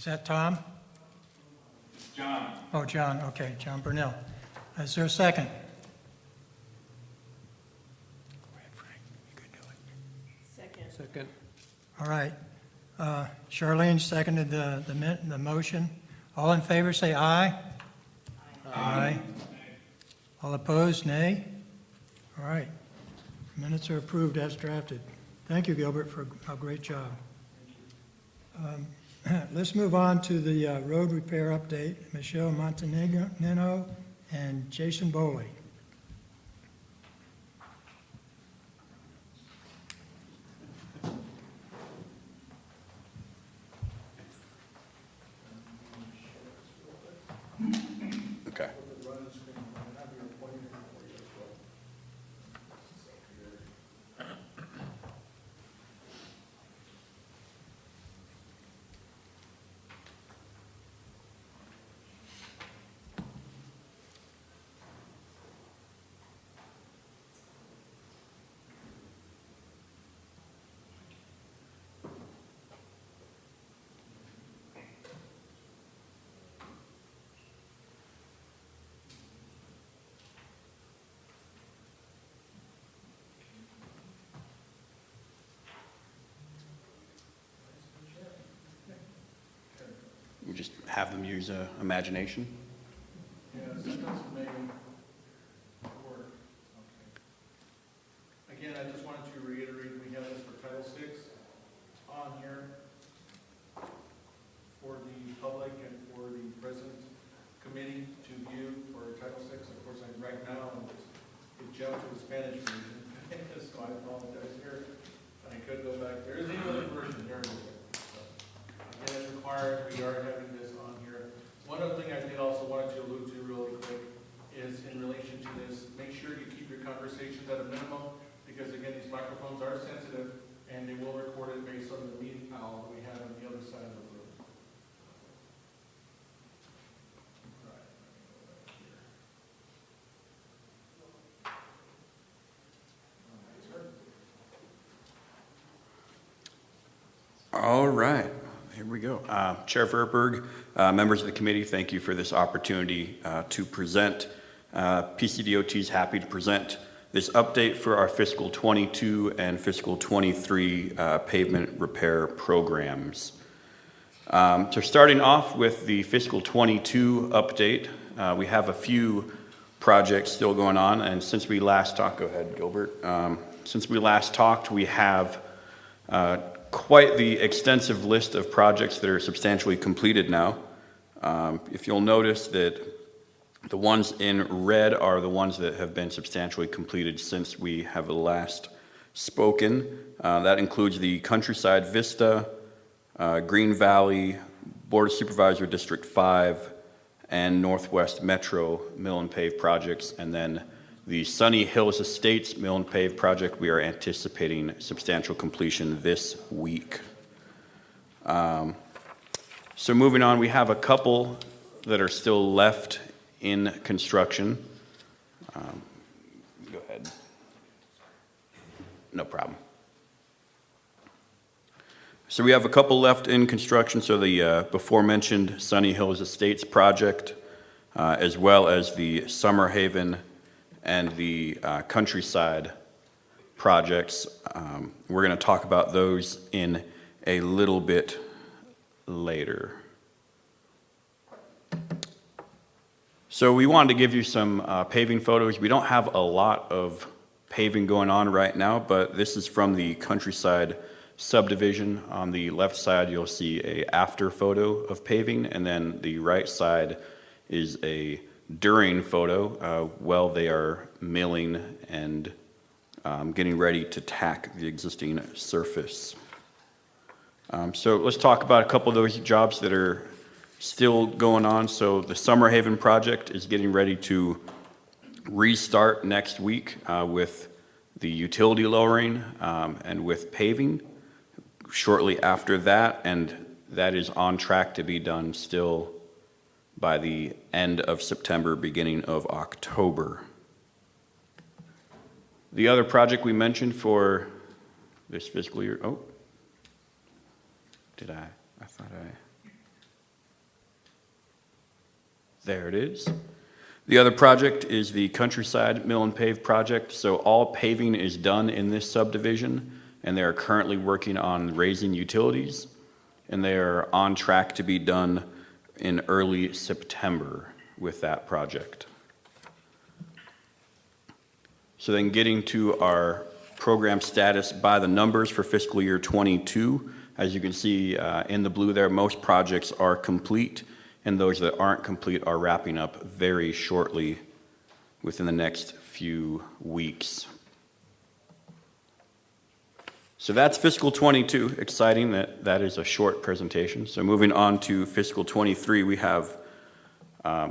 Is that Tom? John. Oh, John, okay, John Burnell. Is there a second? Go ahead, Frank, you could do it. Second. All right. Charlene seconded the motion. All in favor, say aye. Aye. All opposed, nay. All right. Minutes are approved as drafted. Thank you, Gilbert, for a great job. Let's move on to the road repair update. Michelle Montenegro and Jason Bowley. Okay. We just have them use imagination. Yeah, this one's maybe work. Okay. Again, I just wanted to reiterate, we have this for Title VI on here for the public and for the President's Committee to view for Title VI. Of course, right now, it jumped to the Spanish version, so I apologize here. I could go back. There is another version, there it is. Again, as required, we are having this on here. One other thing I did also wanted to allude to really quick is in relation to this, make sure you keep your conversations at a minimum, because again, these microphones are sensitive and they will record it based on the meeting file that we have on the other side of the room. All right, here we go. Chair Verberg, members of the committee, thank you for this opportunity to present. PCDOT is happy to present this update for our fiscal 22 and fiscal 23 pavement repair programs. So starting off with the fiscal 22 update, we have a few projects still going on, and since we last talked, go ahead, Gilbert. Since we last talked, we have quite the extensive list of projects that are substantially completed now. If you'll notice that the ones in red are the ones that have been substantially completed since we have last spoken. That includes the Countryside Vista, Green Valley, Board of Supervisors District 5, and Northwest Metro mill and pave projects, and then the Sunny Hills Estates mill and pave project, we are anticipating substantial completion this week. So moving on, we have a couple that are still left in construction. Go ahead. No problem. So we have a couple left in construction. So the before mentioned Sunny Hills Estates project, as well as the Summer Haven and the Countryside projects. We're going to talk about those in a little bit later. So we wanted to give you some paving photos. We don't have a lot of paving going on right now, but this is from the Countryside subdivision. On the left side, you'll see a after photo of paving, and then the right side is a during photo while they are milling and getting ready to tack the existing surface. So let's talk about a couple of those jobs that are still going on. So the Summer Haven project is getting ready to restart next week with the utility lowering and with paving shortly after that, and that is on track to be done still by the end of September, beginning of October. The other project we mentioned for this fiscal year, I thought I There it is. The other project is the Countryside Mill and Pave project. So all paving is done in this subdivision, and they are currently working on raising utilities, and they are on track to be done in early September with that project. So then getting to our program status by the numbers for fiscal year 22, as you can see in the blue there, most projects are complete, and those that aren't complete are wrapping up very shortly within the next few weeks. So that's fiscal 22. Exciting that that is a short presentation. So moving on to fiscal 23, we have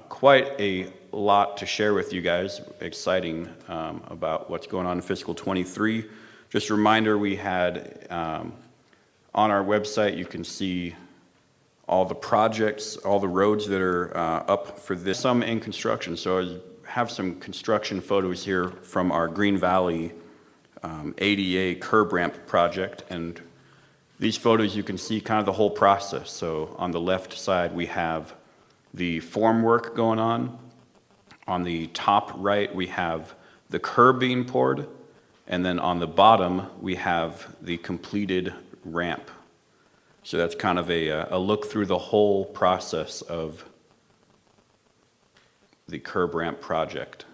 quite a lot to share with you guys. Exciting about what's going on in fiscal 23. Just a reminder, we had on our website, you can see all the projects, all the roads that are up for this, some in construction. So I have some construction photos here from our Green Valley ADA curb ramp project, and these photos you can see kind of the whole process. So on the left side we have the form work going on. On the top right we have the curb being poured, and then on the bottom we have the completed ramp. So that's kind of a look through the whole process of the curb ramp project.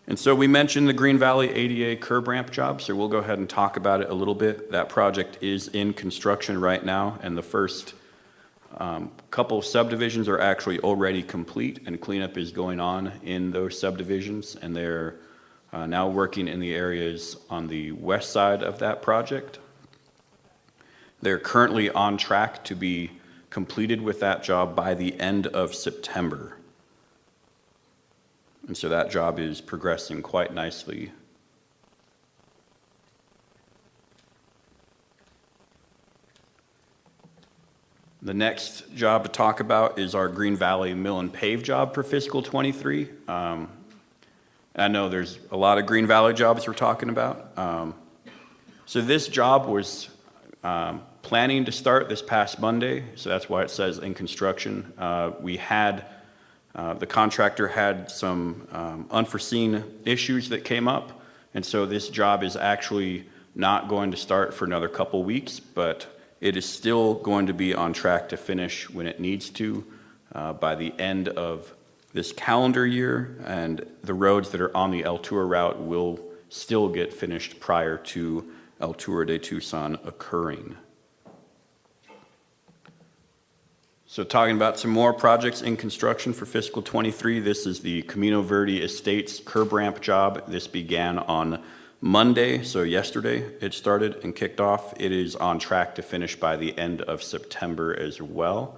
And so we mentioned the Green Valley ADA curb ramp job, so we'll go ahead and talk about it a little bit. That project is in construction right now, and the first couple of subdivisions are actually already complete, and cleanup is going on in those subdivisions, and they're now working in the areas on the west side of that project. They're currently on track to be completed with that job by the end of September. And so that job is progressing quite nicely. The next job to talk about is our Green Valley Mill and Pave job for fiscal 23. I know there's a lot of Green Valley jobs we're talking about. So this job was planning to start this past Monday, so that's why it says in construction. The contractor had some unforeseen issues that came up, and so this job is actually not going to start for another couple weeks, but it is still going to be on track to finish when it needs to by the end of this calendar year, and the roads that are on the El Tour route will still get finished prior to El Tour de Tucson occurring. So talking about some more projects in construction for fiscal 23, this is the Camino Verde Estates curb ramp job. This began on Monday, so yesterday it started and kicked off. It is on track to finish by the end of September as well.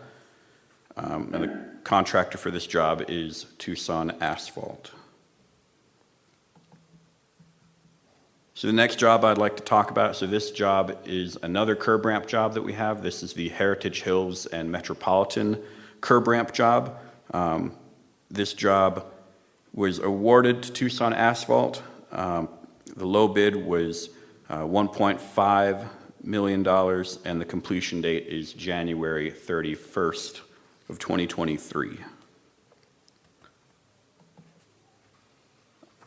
And the contractor for this job is Tucson Asphalt. So the next job I'd like to talk about, so this job is another curb ramp job that we have. This is the Heritage Hills and Metropolitan curb ramp job. This job was awarded to Tucson Asphalt. The low bid was $1.5 million, and the completion date is January 31st of 2023.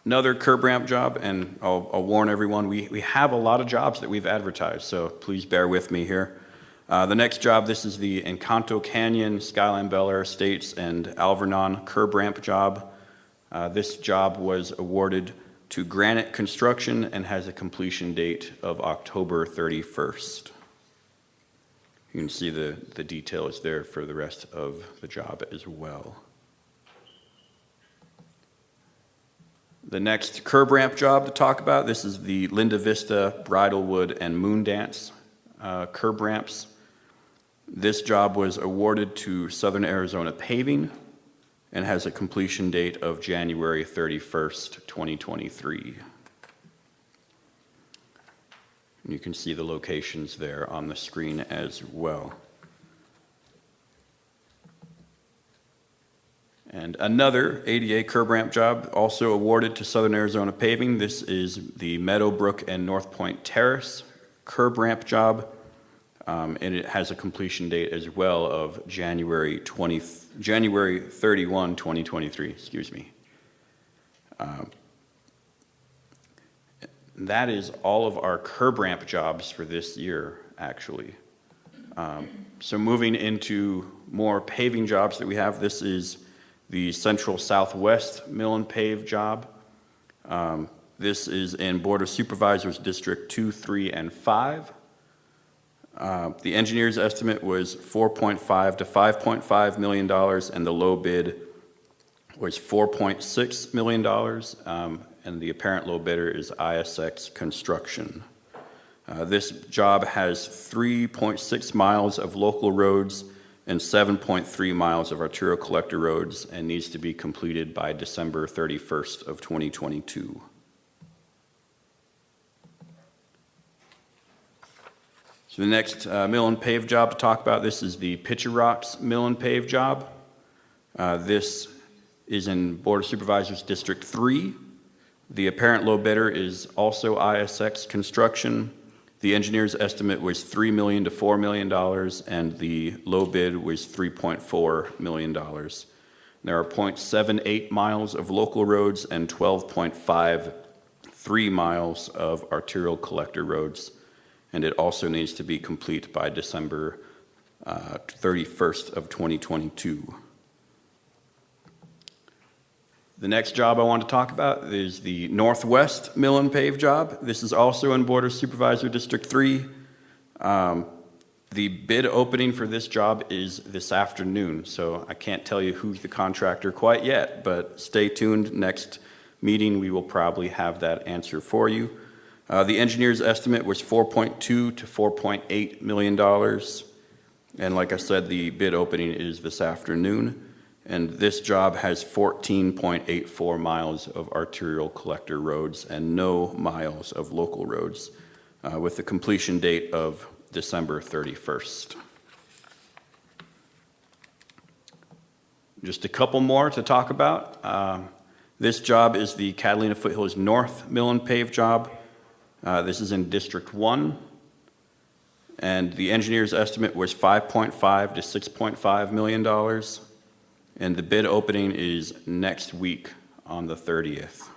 Another curb ramp job, and I'll warn everyone, we have a lot of jobs that we've advertised, so please bear with me here. The next job, this is the Encanto Canyon, Skyline Bel Air Estates, and Alvernon curb ramp job. This job was awarded to Granite Construction and has a completion date of October 31st. You can see the details there for the rest of the job as well. The next curb ramp job to talk about, this is the Linda Vista, Bridalwood, and Moondance curb ramps. This job was awarded to Southern Arizona Paving and has a completion date of January 31st, 2023. And you can see the locations there on the screen as well. And another ADA curb ramp job also awarded to Southern Arizona Paving. This is the Meadowbrook and North Point Terrace curb ramp job. And it has a completion date as well of January 31, 2023, excuse me. That is all of our curb ramp jobs for this year, actually. So moving into more paving jobs that we have, this is the Central Southwest Mill and Pave job. This is in Board of Supervisors District 2, 3, and 5. The engineer's estimate was $4.5 to $5.5 million, and the low bid was $4.6 million, and the apparent low bidder is ISX Construction. This job has 3.6 miles of local roads and 7.3 miles of arterial collector roads, and needs to be completed by December 31st of 2022. So the next mill and pave job to talk about, this is the Pitcher Rocks Mill and Pave job. This is in Board of Supervisors District 3. The apparent low bidder is also ISX Construction. The engineer's estimate was $3 million to $4 million, and the low bid was $3.4 million. There are 0.78 miles of local roads and 12.53 miles of arterial collector roads, and it also needs to be complete by December 31st of 2022. The next job I want to talk about is the Northwest Mill and Pave job. This is also in Board of Supervisor District 3. The bid opening for this job is this afternoon, so I can't tell you who's the contractor quite yet, but stay tuned. Next meeting, we will probably have that answer for you. The engineer's estimate was $4.2 to $4.8 million, and like I said, the bid opening is this afternoon. And this job has 14.84 miles of arterial collector roads and no miles of local roads, with the completion date of December 31st. Just a couple more to talk about. This job is the Catalina Foothills North Mill and Pave job. This is in District 1. And the engineer's estimate was $5.5 to $6.5 million. And the bid opening is next week on the 30th.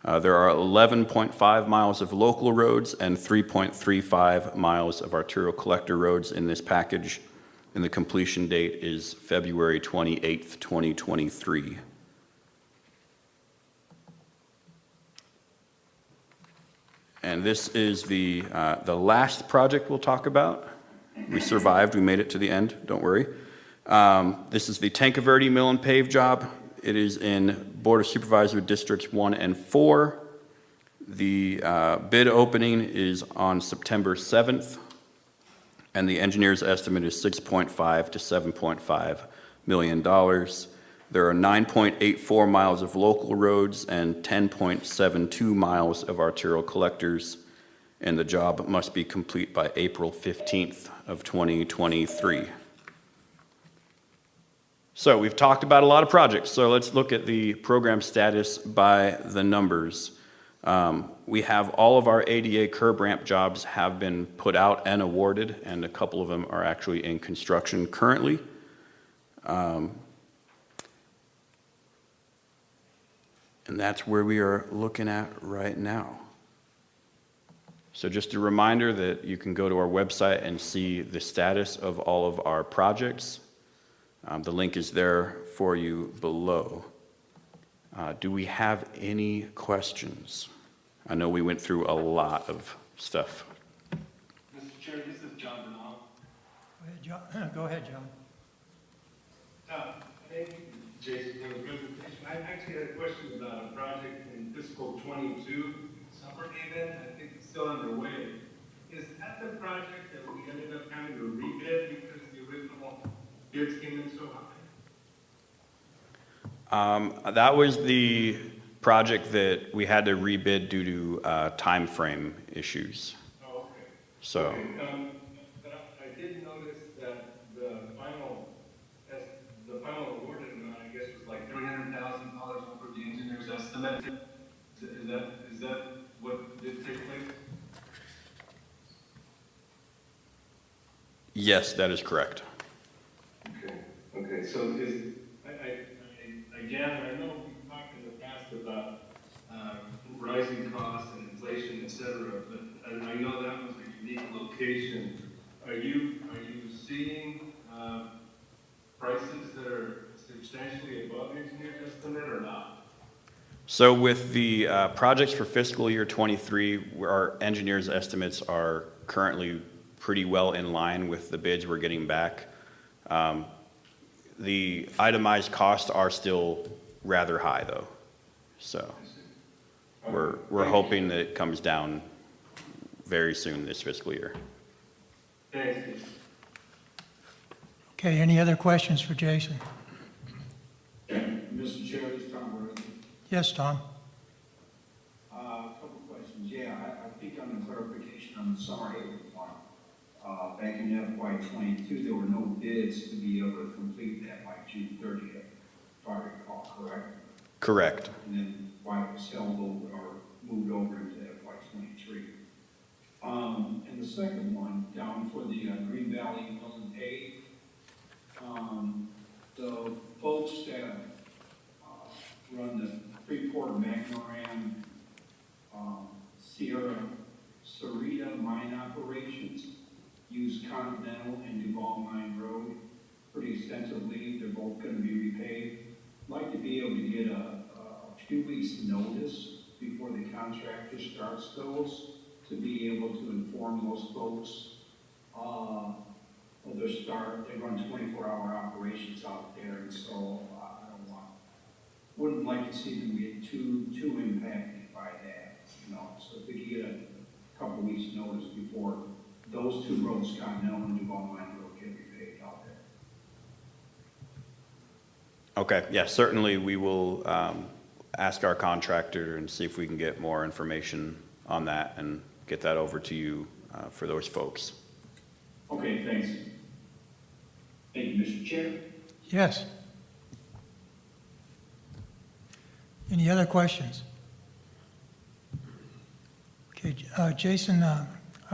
There are 11.5 miles of local roads and 3.35 miles of arterial collector roads in this package, and the completion date is February 28th, 2023. And this is the last project we'll talk about. We survived, we made it to the end, don't worry. This is the Tanca Verde Mill and Pave job. It is in Board of Supervisor Districts 1 and 4. The bid opening is on September 7th, and the engineer's estimate is $6.5 to $7.5 million. There are 9.84 miles of local roads and 10.72 miles of arterial collectors, and the job must be complete by April 15th of 2023. So we've talked about a lot of projects, so let's look at the program status by the numbers. We have all of our ADA curb ramp jobs have been put out and awarded, and a couple of them are actually in construction currently. And that's where we are looking at right now. So just a reminder that you can go to our website and see the status of all of our projects. The link is there for you below. Do we have any questions? I know we went through a lot of stuff. Mr. Chair, this is John Bernal. Go ahead, John. Thank you, Jason, for the presentation. I actually had a question about a project in fiscal 22, Summer Haven. I think it's still underway. Is that the project that we ended up having to rebid because the original bids came in so high? That was the project that we had to rebid due to time frame issues. Oh, okay. So. Okay, but I did notice that the final awarded amount, I guess, was like $300,000 over the engineer's estimate. Is that what did take place? Yes, that is correct. Okay, so I gather, I know we've talked in the past about rising costs and inflation, et cetera, but I know that was a unique location. Are you seeing prices that are substantially above engineer's estimate or not? So with the projects for fiscal year 23, our engineers' estimates are currently pretty well in line with the bids we're getting back. The itemized costs are still rather high, though. So we're hoping that it comes down very soon this fiscal year. Thanks. Okay, any other questions for Jason? Mr. Chair, this is Tom Rhodes. Yes, Tom? A couple questions. Yeah, I think on the clarification on the summer Haven farm, back in FY '22, there were no bids to be able to complete that by June 30th, if I recall, correct? Correct. And then why it was held over or moved over into FY '23. And the second one, down for the Green Valley Mill and Pave, the folks that run the Freeport Magnoran, Sierra Sarita mine operations use Continental and Duval Mine Road pretty extensively. They're both going to be repaved. I'd like to be able to get a few weeks' notice before the contractor starts those to be able to inform those folks of their start. They run 24-hour operations out there, and so wouldn't like to see them get too impacted by that, you know. So if we could get a couple weeks' notice before those two roads, Continental and Duval Mine Road, get repaved out there. Okay, yeah, certainly we will ask our contractor and see if we can get more information on that and get that over to you for those folks. Okay, thanks. Thank you, Mr. Chair. Yes. Any other questions? Okay, Jason, I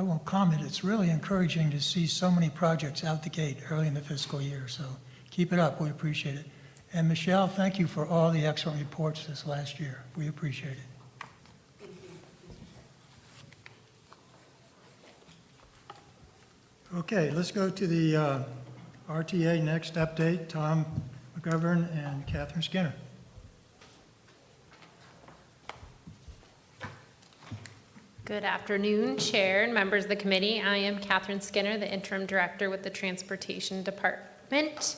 will comment. It's really encouraging to see so many projects out the gate early in the fiscal year, so keep it up. We appreciate it. And Michelle, thank you for all the excellent reports this last year. We appreciate it. Okay, let's go to the RTA next update. Tom McGovern and Catherine Skinner. Good afternoon, Chair and members of the committee. I am Catherine Skinner, the Interim Director with the Transportation Department.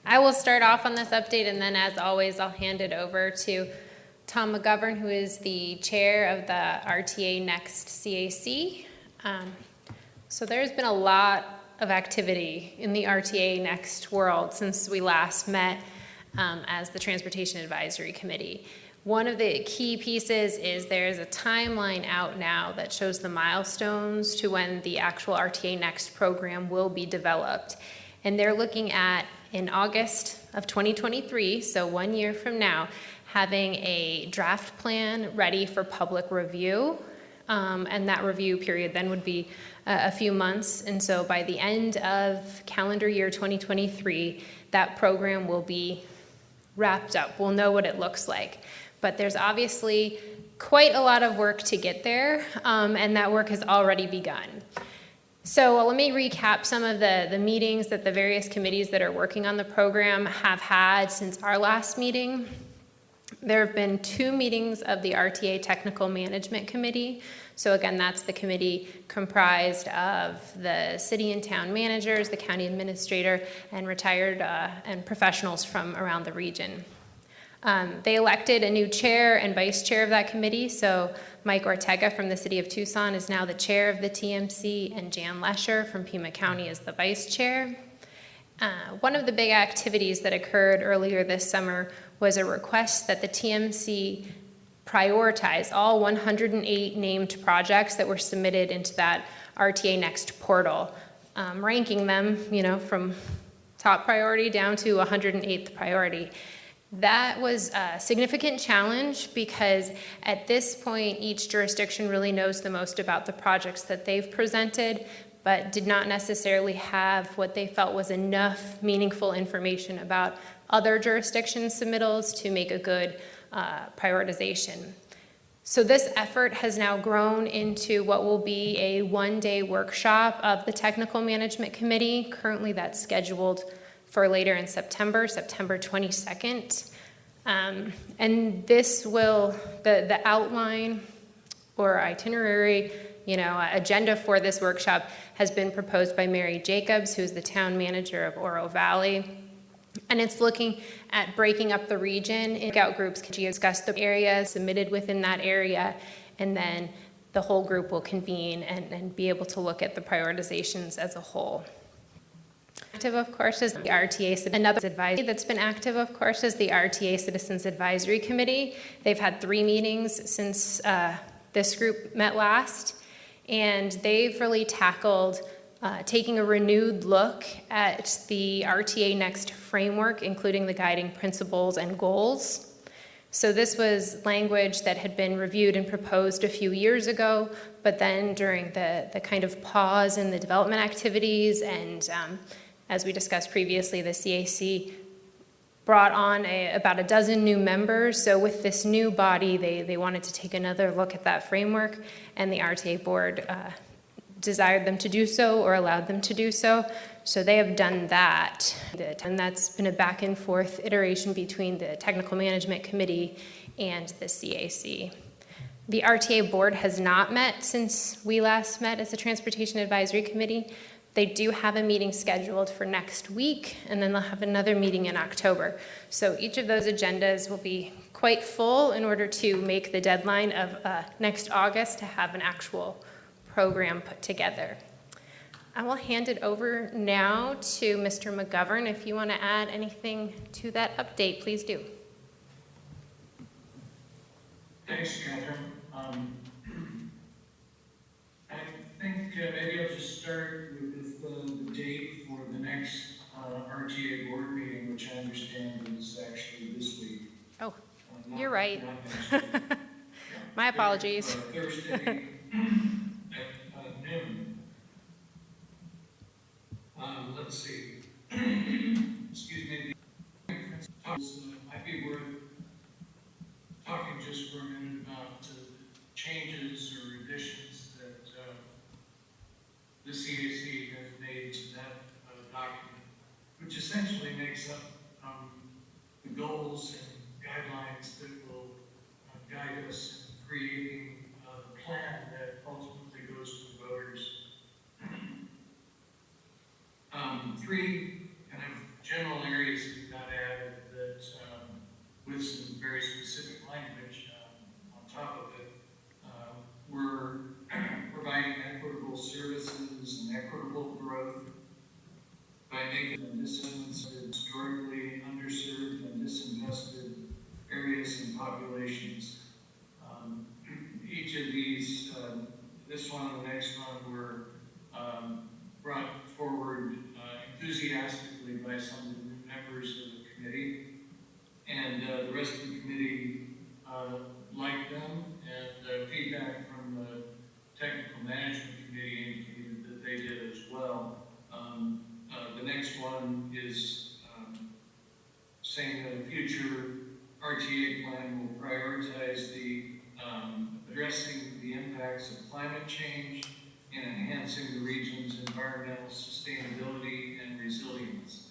I will start off on this update, and then, as always, I'll hand it over to Tom McGovern, who is the Chair of the RTA Next CAC. So there's been a lot of activity in the RTA Next world since we last met as the Transportation Advisory Committee. One of the key pieces is there's a timeline out now that shows the milestones to when the actual RTA Next program will be developed. And they're looking at, in August of 2023, so 1 year from now, having a draft plan ready for public review. And that review period then would be a few months. And so by the end of calendar year 2023, that program will be wrapped up. We'll know what it looks like. But there's obviously quite a lot of work to get there, and that work has already begun. So let me recap some of the meetings that the various committees that are working on the program have had since our last meeting. There have been 2 meetings of the RTA Technical Management Committee. So again, that's the committee comprised of the city and town managers, the county administrator, and retired and professionals from around the region. They elected a new chair and vice chair of that committee. So Mike Ortega from the city of Tucson is now the chair of the TMC, and Jan Lesher from Pima County is the vice chair. One of the big activities that occurred earlier this summer was a request that the TMC prioritize all 108 named projects that were submitted into that RTA Next portal, ranking them, from top priority down to 108th priority. That was a significant challenge because at this point, each jurisdiction really knows the most about the projects that they've presented, but did not necessarily have what they felt was enough meaningful information about other jurisdictions' submittals to make a good prioritization. So this effort has now grown into what will be a one-day workshop of the Technical Management Committee. Currently that's scheduled for later in September, September 22nd. And this will, the outline or itinerary, agenda for this workshop has been proposed by Mary Jacobs, who's the town manager of Oro Valley. And it's looking at breaking up the region in out groups, can discuss the areas submitted within that area, and then the whole group will convene and be able to look at the prioritizations as a whole. Active, of course, is the RTA. Another advisory that's been active, of course, is the RTA Citizens Advisory Committee. They've had 3 meetings since this group met last, and they've really tackled taking a renewed look at the RTA Next framework, including the guiding principles and goals. So this was language that had been reviewed and proposed a few years ago, but then during the kind of pause in the development activities and as we discussed previously, the CAC brought on about a dozen new members. So with this new body, they wanted to take another look at that framework, and the RTA board desired them to do so or allowed them to do so. So they have done that. And that's been a back and forth iteration between the Technical Management Committee and the CAC. The RTA board has not met since we last met as the Transportation Advisory Committee. They do have a meeting scheduled for next week, and then they'll have another meeting in October. So each of those agendas will be quite full in order to make the deadline of next August to have an actual program put together. I will hand it over now to Mr. McGovern. If you want to add anything to that update, please do. Thanks, Catherine. I think maybe I'll just start with the date for the next RTA board meeting, which I understand is actually this week. Oh, you're right. My apologies. Thursday at noon. Let's see. Excuse me. Might be worth talking just for a minute about changes or additions that the CAC has made to that document, which essentially makes up the goals and guidelines that will guide us in creating the plan that ultimately goes to the voters. 3 kind of general areas that got added that with some very specific language on top of it. We're providing equitable services and equitable growth by making decisions in historically underserved and disinvested areas and populations. Each of these, this one and the next one, were brought forward enthusiastically by some of the new members of the committee, and the rest of the committee liked them, and feedback from the Technical Management Committee indicated that they did as well. The next one is saying that a future RTA plan will prioritize the addressing the impacts of climate change and enhancing the region's environmental sustainability and resilience.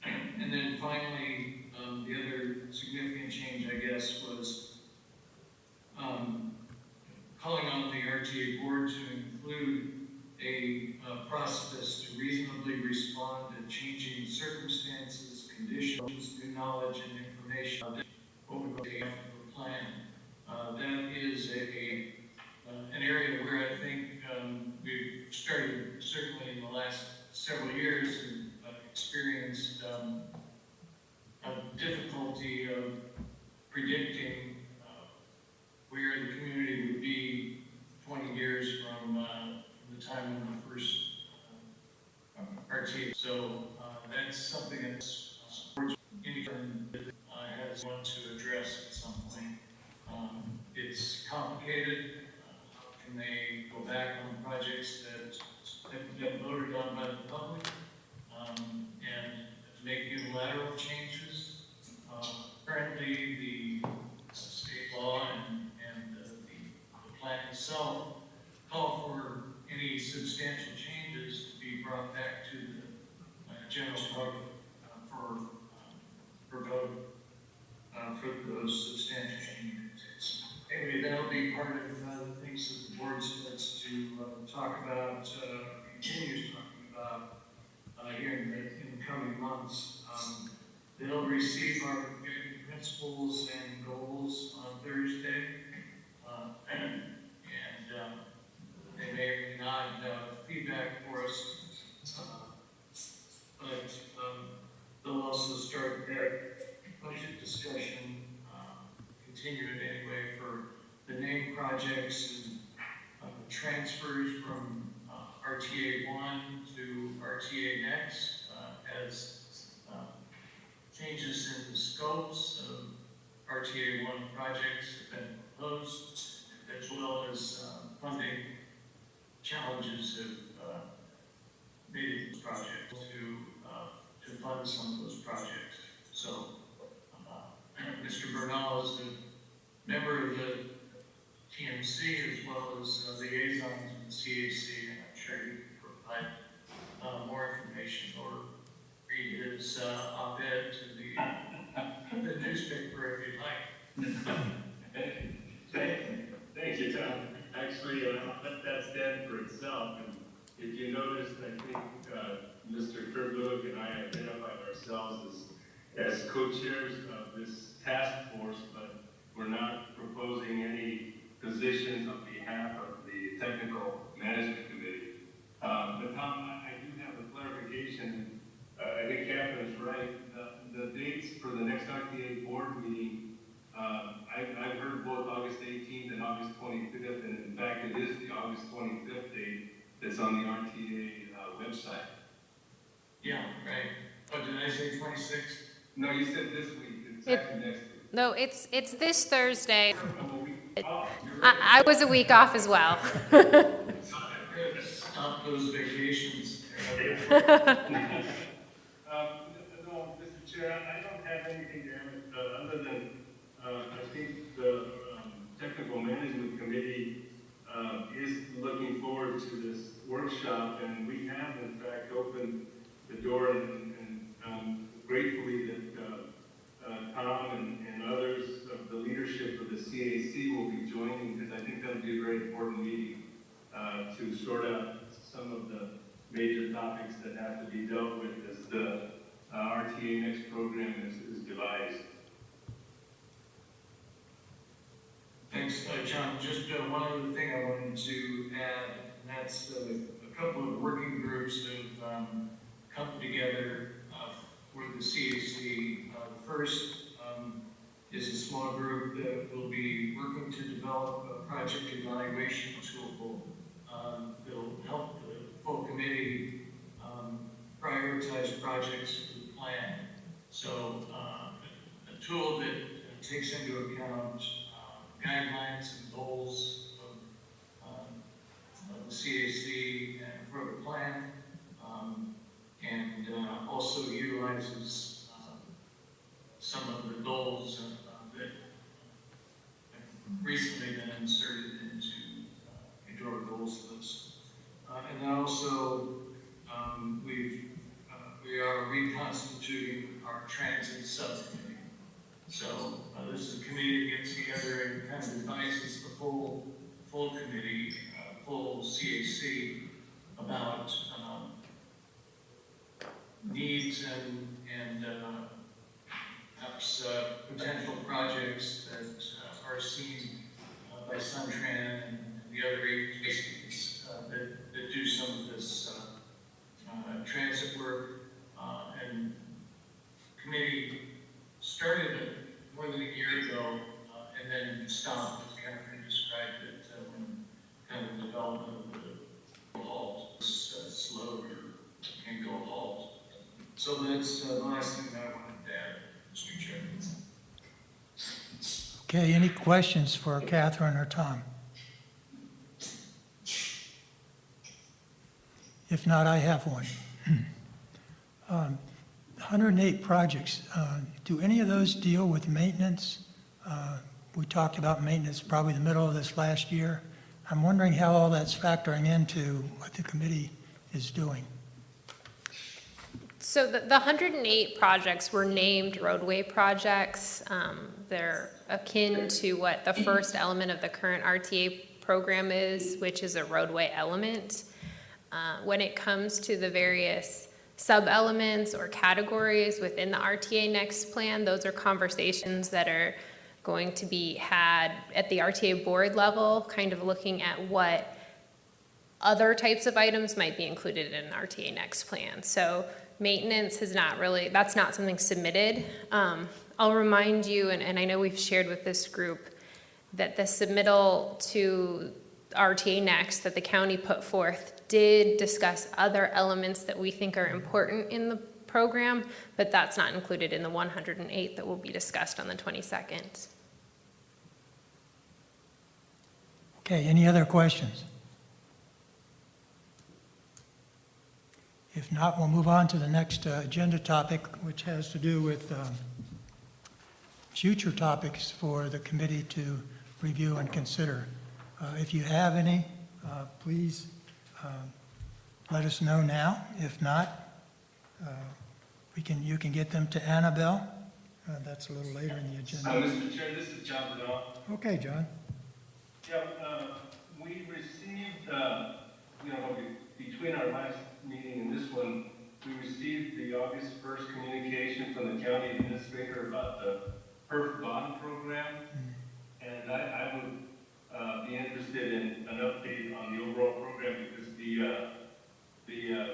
And then finally, the other significant change, I guess, was calling on the RTA board to include a process to reasonably respond to changing circumstances, conditions, new knowledge, and information. What we call the plan. That is an area where I think we've started, certainly in the last several years, and experienced a difficulty of predicting where the community would be 20 years from the time of the first RTA. So that's something that's has one to address at some point. It's complicated. How can they go back on projects that for those substantial changes. Anyway, that'll be part of the things that the board starts to talk about, continues talking about here in the coming months. They'll receive our guiding principles and goals on Thursday. And they may or may not have feedback for us, but they'll also start their budget discussion, continue it anyway for the name projects and transfers from RTA 1 to RTA Next as changes in the scopes of RTA 1 projects have been proposed, as well as funding challenges have made this project to fund some of those projects. So, Mr. Bernal is a member of the TMC as well as liaisons with the CAC, and I'm sure you can provide more information or read his op-ed to the newspaper if you'd like. Thank you, Tom. Actually, I'll let that stand for itself. And if you noticed, I think Mr. Kerblug and I identified ourselves as co-chairs of this task force, but we're not proposing any positions on behalf of the Technical Management Committee. But Tom, I do have a clarification. I think Catherine's right. The dates for the next RTA board meeting, I've heard both August 18th and August 25th, and in fact, it is the August 25th date that's on the RTA website. Yeah, right. Oh, did I say 26th? No, you said this week. It's actually next week. No, it's this Thursday. I'm a week off. I was a week off as well. Stop those vacations. No, Mr. Chair, I don't have anything to add other than I think the Technical Management Committee is looking forward to this workshop, and we have in fact opened the door, and gratefully that Tom and others of the leadership of the CAC will be joining, because I think that'll be a very important meeting to sort out some of the major topics that have to be dealt with as the RTA Next program is devised. Thanks, John. Just one other thing I wanted to add, and that's a couple of working groups have come together for the CAC. The first is a small group that will be working to develop a project evaluation tool that'll help the full committee prioritize projects for the plan. So a tool that takes into account guidelines and goals of the CAC and for the plan, and also utilizes some of the goals that have recently been inserted into our goals list. And then also we are reconstituting our transit subcommittee. So this is a committee that gets together and kind of advises the full committee, full CAC about needs and perhaps potential projects that are seen by Suntran and the other agencies that do some of this transit work. And committee started more than a year ago and then stopped, as Catherine described it, when kind of development of the halt was slowed or can go halt. So that's the last thing that I wanted to add, Mr. Chairman. Okay, any questions for Catherine or Tom? If not, I have one. 108 projects, do any of those deal with maintenance? We talked about maintenance probably the middle of this last year. I'm wondering how all that's factoring into what the committee is doing. So the 108 projects were named roadway projects. They're akin to what the first element of the current RTA program is, which is a roadway element. When it comes to the various sub-elements or categories within the RTA Next plan, those are conversations that are going to be had at the RTA board level, kind of looking at what other types of items might be included in an RTA Next plan. So maintenance is not really, that's not something submitted. I'll remind you, and I know we've shared with this group, that the submittal to RTA Next that the county put forth did discuss other elements that we think are important in the program, but that's not included in the 108 that will be discussed on the 22nd. Okay, any other questions? If not, we'll move on to the next agenda topic, which has to do with future topics for the committee to review and consider. If you have any, please let us know now. If not, you can get them to Annabelle. That's a little later in the agenda. Mr. Chair, this is John Bernal. Okay, John. Yeah, we received, between our last meeting and this one, we received the August 1st communication from the county administrator about the HURF bond program. And I would be interested in an update on the overall program because the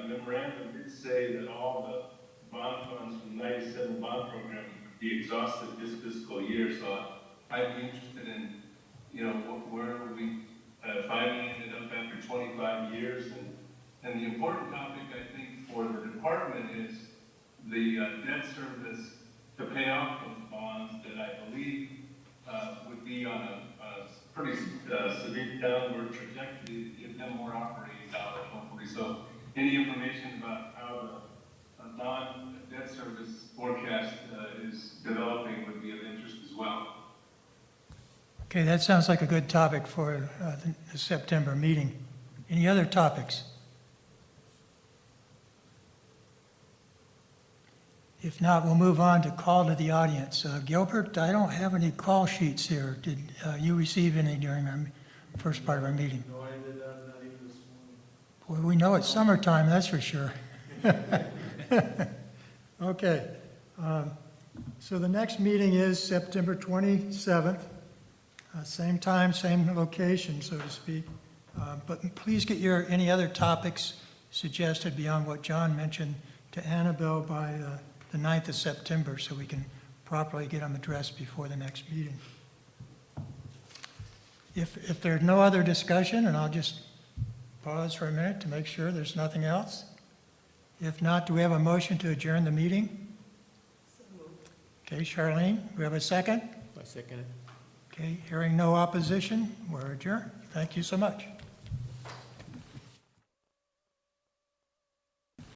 memorandum did say that all the bond funds from the 97 bond program would be exhausted this fiscal year. So I'd be interested in, where we finally ended up after 25 years. And the important topic, I think, for the department is the debt service to pay off those bonds that I believe would be on a pretty severe downward trajectory to give them more operating dollars, hopefully. So any information about how the bond debt service forecast is developing would be of interest as well. Okay, that sounds like a good topic for the September meeting. Any other topics? If not, we'll move on to call to the audience. Gilbert, I don't have any call sheets here. Did you receive any during our first part of our meeting? No, I did not even this morning. Boy, we know it's summertime, that's for sure. Okay. So the next meeting is September 27th. Same time, same location, so to speak. But please get any other topics suggested beyond what John mentioned to Annabelle by the 9th of September so we can properly get them addressed before the next meeting. If there's no other discussion, and I'll just pause for a minute to make sure there's nothing else. If not, do we have a motion to adjourn the meeting? Okay, Charlene, we have a second? I second it. Okay, hearing no opposition, we're adjourned. Thank you so much.